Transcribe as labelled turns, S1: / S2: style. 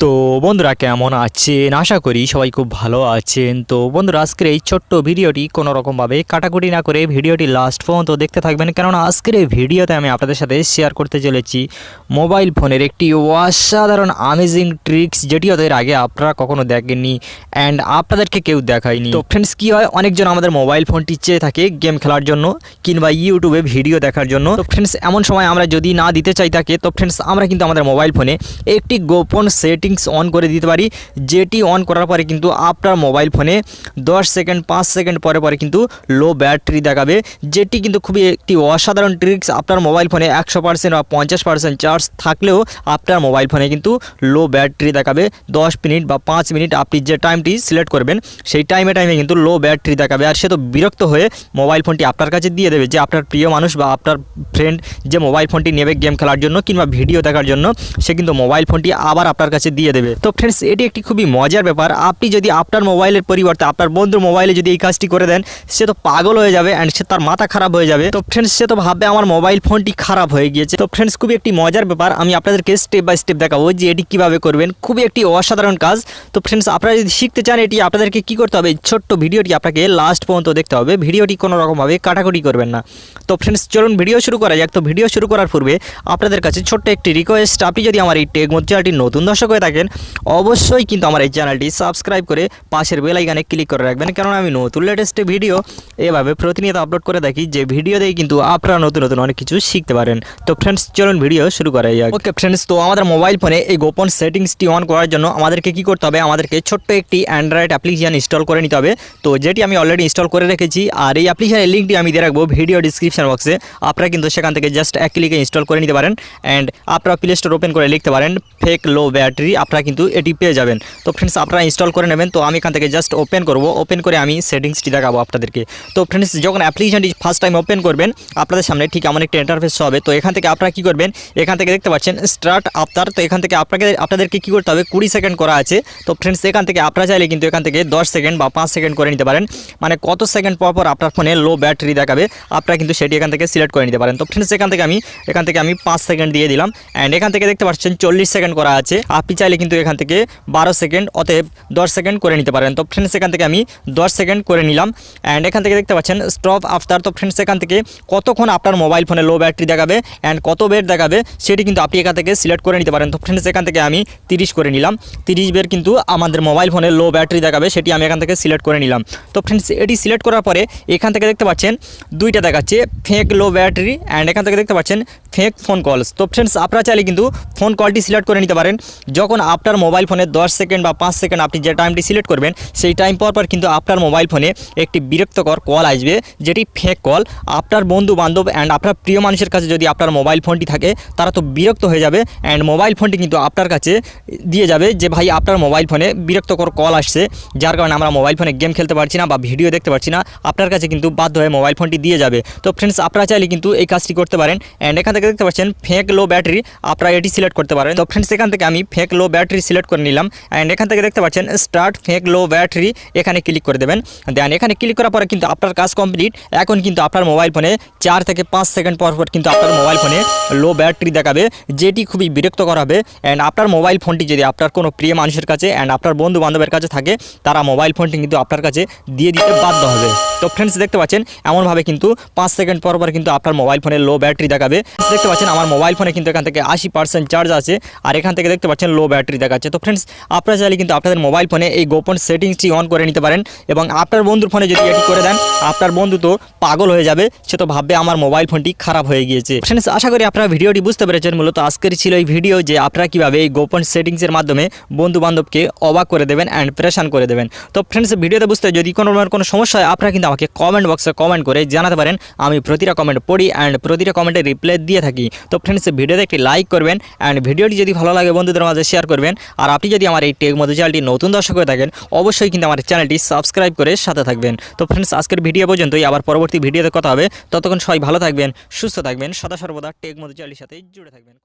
S1: তো বন্ধুরা কেমন আছেন? আশা করি সবাই খুব ভালো আছেন। তো বন্ধুরা আজকের এই ছোট্ট ভিডিওটি কোনো রকমভাবে কাটাকুটি না করে ভিডিওটি লাস্ট পর্যন্ত দেখতে থাকবেন, কেননা আজকের এই ভিডিওতে আমি আপনাদের সাথে শেয়ার করতে চলেছি মোবাইল ফোনের একটি অসাধারণ আমেজিং ট্রিক্স, যেটি ওদের আগে আপনারা কখনো দেখেননি অ্যান্ড আপনাদেরকে কেউ দেখায়নি। তো ফ্রেন্ডস কী হয়, অনেকজন আমাদের মোবাইল ফোনটি চেয়ে থাকে গেম খেলার জন্য কিংবা ইউটিউবে ভিডিও দেখার জন্য। তো ফ্রেন্ডস এমন সময় আমরা যদি না দিতে চাই তাকে, তো ফ্রেন্ডস আমরা কিন্তু আমাদের মোবাইল ফোনে একটি গোপন সেটিংস অন করে দিতে পারি, যেটি অন করার পরে কিন্তু আপনার মোবাইল ফোনে 10 সেকেন্ড 5 সেকেন্ড পরে পরে কিন্তু লো ব্যাটারি দেখাবে, যেটি কিন্তু খুবই একটি অসাধারণ ট্রিক্স। আপনার মোবাইল ফোনে 100% বা 50% চার্জ থাকলেও আপনার মোবাইল ফোনে কিন্তু লো ব্যাটারি দেখাবে। 10 মিনিট বা 5 মিনিট আপনি যে টাইমটি সিলেক্ট করবেন সেই টাইমে কিন্তু লো ব্যাটারি দেখাবে। আর সে তো বিরক্ত হয়ে মোবাইল ফোনটি আপনার কাছে দিয়ে দেবে, যে আপনার প্রিয় মানুষ বা আপনার ফ্রেন্ড যে মোবাইল ফোনটি নেবে গেম খেলার জন্য কিংবা ভিডিও দেখার জন্য, সে কিন্তু মোবাইল ফোনটি আবার আপনার কাছে দিয়ে দেবে। তো ফ্রেন্ডস এটি একটি খুবই মজার ব্যাপার। আপনি যদি আপনার মোবাইলের পরিবর্তে আপনার বন্ধুর মোবাইলে যদি এই কাজটি করে দেন, সে তো পাগল হয়ে যাবে অ্যান্ড সে তার মাথা খারাপ হয়ে যাবে। তো ফ্রেন্ডস সে তো ভাববে আমার মোবাইল ফোনটি খারাপ হয়ে গিয়েছে। তো ফ্রেন্ডস খুবই একটি মজার ব্যাপার, আমি আপনাদেরকে স্টেপ বাই স্টেপ দেখাবো যে এটি কীভাবে করবেন। খুবই একটি অসাধারণ কাজ। তো ফ্রেন্ডস আপনারা যদি শিখতে চান এটি আপনাদেরকে কী করতে হবে, ছোট্ট ভিডিওটি আপনাকে লাস্ট পর্যন্ত দেখতে হবে, ভিডিওটি কোনো রকমভাবে কাটাকুটি করবেন না। তো ফ্রেন্ডস চলুন ভিডিও শুরু করা যাক। তো ভিডিও শুরু করার পূর্বে আপনাদের কাছে ছোট্ট একটি রিকোয়েস্ট, আপনি যদি আমার এই টেক মধু চ্যানেলটি নতুন দর্শক হয়ে থাকেন অবশ্যই কিন্তু আমার এই চ্যানেলটি সাবস্ক্রাইব করে পাশের বেল আইকনে ক্লিক করে রাখবেন, কারণ আমি নতুন লেটেস্ট ভিডিও এভাবে প্রতিনিয়ত আপলোড করে থাকি, যে ভিডিও দিয়ে কিন্তু আপনারা নতুন নতুন অনেক কিছু শিখতে পারেন। তো ফ্রেন্ডস চলুন ভিডিও শুরু করা যাক। ওকে ফ্রেন্ডস, তো আমাদের মোবাইল ফোনে এই গোপন সেটিংসটি অন করার জন্য আমাদেরকে কি করতে হবে, আমাদেরকে ছোট্ট একটি অ্যান্ড্রয়েড অ্যাপ্লিকেশন ইনস্টল করে নিতে হবে। তো যেটি আমি অলরেডি ইনস্টল করে রেখেছি, আর এই অ্যাপ্লিকেশনের লিঙ্কটি আমি দিয়ে রাখবো ভিডিও ডিসক্রিপশন বক্সে। আপনারা কিন্তু সেখান থেকে জাস্ট এক ক্লিকে ইনস্টল করে নিতে পারেন অ্যান্ড আপনারা প্লে স্টোর ওপেন করে লিখতে পারেন ফেক লো ব্যাটারি, আপনারা কিন্তু এটি পেয়ে যাবেন। তো ফ্রেন্ডস আপনারা ইনস্টল করে নেবেন। তো আমি এখান থেকে জাস্ট ওপেন করব, ওপেন করে আমি সেটিংসটি দেখাবো আপনাদেরকে। তো ফ্রেন্ডস যখন অ্যাপ্লিকেশনটি ফার্স্ট টাইম ওপেন করবেন আপনাদের সামনে ঠিক এমন একটা ইন্টারফেস হবে। তো এখান থেকে আপনারা কী করবেন, এখান থেকে দেখতে পাচ্ছেন স্টার্ট আফটার। তো এখান থেকে আপনাদেরকে কী করতে হবে, 20 সেকেন্ড করা আছে। তো ফ্রেন্ডস এখান থেকে আপনারা চাইলে কিন্তু এখান থেকে 10 সেকেন্ড বা 5 সেকেন্ড করে নিতে পারেন, মানে কত সেকেন্ড পর পর আপনার ফোনে লো ব্যাটারি দেখাবে আপনারা কিন্তু সেটি এখান থেকে সিলেক্ট করে নিতে পারেন। তো ফ্রেন্ডস এখান থেকে আমি 5 সেকেন্ড দিয়ে দিলাম অ্যান্ড এখান থেকে দেখতে পাচ্ছেন 40 সেকেন্ড করা আছে। আপনি চাইলে কিন্তু এখান থেকে 12 সেকেন্ড অতএব 10 সেকেন্ড করে নিতে পারেন। তো ফ্রেন্ডস এখান থেকে আমি 10 সেকেন্ড করে নিলাম অ্যান্ড এখান থেকে দেখতে পাচ্ছেন স্টপ আফটার। তো ফ্রেন্ডস এখান থেকে কতক্ষণ আপনার মোবাইল ফোনে লো ব্যাটারি দেখাবে অ্যান্ড কত বের দেখাবে সেটি কিন্তু আপনি এখান থেকে সিলেক্ট করে নিতে পারেন। তো ফ্রেন্ডস এখান থেকে আমি 30 করে নিলাম, 30 বের কিন্তু আমাদের মোবাইল ফোনে লো ব্যাটারি দেখাবে, সেটি আমি এখান থেকে সিলেক্ট করে নিলাম। তো ফ্রেন্ডস এটি সিলেক্ট করার পরে এখান থেকে দেখতে পাচ্ছেন দুইটা দেখাচ্ছে, ফেক লো ব্যাটারি অ্যান্ড এখান থেকে দেখতে পাচ্ছেন ফেক ফোন কলস। তো ফ্রেন্ডস আপনারা চাইলে কিন্তু ফোন কলটি সিলেক্ট করে নিতে পারেন। যখন আপনার মোবাইল ফোনে 10 সেকেন্ড বা 5 সেকেন্ড আপনি যে টাইমটি সিলেক্ট করবেন সেই টাইম পর পর কিন্তু আপনার মোবাইল ফোনে একটি বিরক্তকর কল আসবে, যেটি ফেক কল। আপনার বন্ধু বান্ধব অ্যান্ড আপনার প্রিয় মানুষের কাছে যদি আপনার মোবাইল ফোনটি থাকে তারা তো বিরক্ত হয়ে যাবে অ্যান্ড মোবাইল ফোনটি কিন্তু আপনার কাছে দিয়ে যাবে যে ভাই আপনার মোবাইল ফোনে বিরক্তকর কল আসছে, যার কারণে আমরা মোবাইল ফোনে গেম খেলতে পারছি না বা ভিডিও দেখতে পারছি না, আপনার কাছে কিন্তু বাধ্য হয়ে মোবাইল ফোনটি দিয়ে যাবে। তো ফ্রেন্ডস আপনারা চাইলে কিন্তু এই কাজটি করতে পারেন অ্যান্ড এখান থেকে দেখতে পাচ্ছেন ফেক লো ব্যাটারি, আপনারা এটি সিলেক্ট করতে পারেন। তো ফ্রেন্ডস এখান থেকে আমি ফেক লো ব্যাটারি সিলেক্ট করে নিলাম অ্যান্ড এখান থেকে দেখতে পাচ্ছেন স্টার্ট ফেক লো ব্যাটারি, এখানে ক্লিক করে দেবেন। দেন এখানে ক্লিক করার পরে কিন্তু আপনার কাজ কমপ্লিট। এখন কিন্তু আপনার মোবাইল ফোনে 4 থেকে 5 সেকেন্ড পর পর কিন্তু আপনার মোবাইল ফোনে লো ব্যাটারি দেখাবে, যেটি খুবই বিরক্তকর হবে অ্যান্ড আপনার মোবাইল ফোনটি যদি আপনার কোনো প্রিয় মানুষের কাছে অ্যান্ড আপনার বন্ধু বান্ধবের কাছে থাকে তারা মোবাইল ফোনটি কিন্তু আপনার কাছে দিয়ে দিতে বাধ্য হবে। তো ফ্রেন্ডস দেখতে পাচ্ছেন এমনভাবে কিন্তু 5 সেকেন্ড পর পর কিন্তু আপনার মোবাইল ফোনে লো ব্যাটারি দেখাবে। দেখতে পাচ্ছেন আমার মোবাইল ফোনে কিন্তু এখান থেকে 80% চার্জ আছে আর এখান থেকে দেখতে পাচ্ছেন লো ব্যাটারি দেখাচ্ছে। তো ফ্রেন্ডস আপনারা চাইলে কিন্তু আপনাদের মোবাইল ফোনে এই গোপন সেটিংসটি অন করে নিতে পারেন এবং আপনার বন্ধুর ফোনে যদি এটি করে দেন আপনার বন্ধু তো পাগল হয়ে যাবে, সে তো ভাববে আমার মোবাইল ফোনটি খারাপ হয়ে গিয়েছে। ফ্রেন্ডস আশা করি আপনারা ভিডিওটি বুঝতে পেরেছেন। মূলত আজকের ছিল এই ভিডিও যে আপনারা কীভাবে এই গোপন সেটিংসের মাধ্যমে বন্ধু বান্ধবকে অবাক করে দেবেন অ্যান্ড প্রেশান করে দেবেন। তো ফ্রেন্ডস ভিডিওতে বুঝতে যদি কোনো সমস্যা হয় আপনারা কিন্তু আমাকে কমেন্ট বক্সে কমেন্ট করে জানাতে পারেন, আমি প্রতিটা কমেন্ট পড়ি অ্যান্ড প্রতিটা কমেন্টে রিপ্লাই দিয়ে থাকি। তো ফ্রেন্ডস ভিডিওতে একটি লাইক করবেন অ্যান্ড ভিডিওটি যদি ভালো লাগে বন্ধুদের মাঝে শেয়ার করবেন। আর আপনি যদি আমার এই টেক মধু চ্যানেলটি নতুন দর্শক হয়ে থাকেন অবশ্যই কিন্তু আমার চ্যানেলটি সাবস্ক্রাইব করে সাথে থাকবেন। তো ফ্রেন্ডস আজকের ভিডিও পর্যন্তই, আবার পরবর্তী ভিডিওতে কথা হবে। ততক্ষণ সবাই ভালো থাকবেন, সুস্থ থাকবেন, সদা সর্বদা টেক মধু চ্যানেলের সাথে জুড়ে থাকবেন।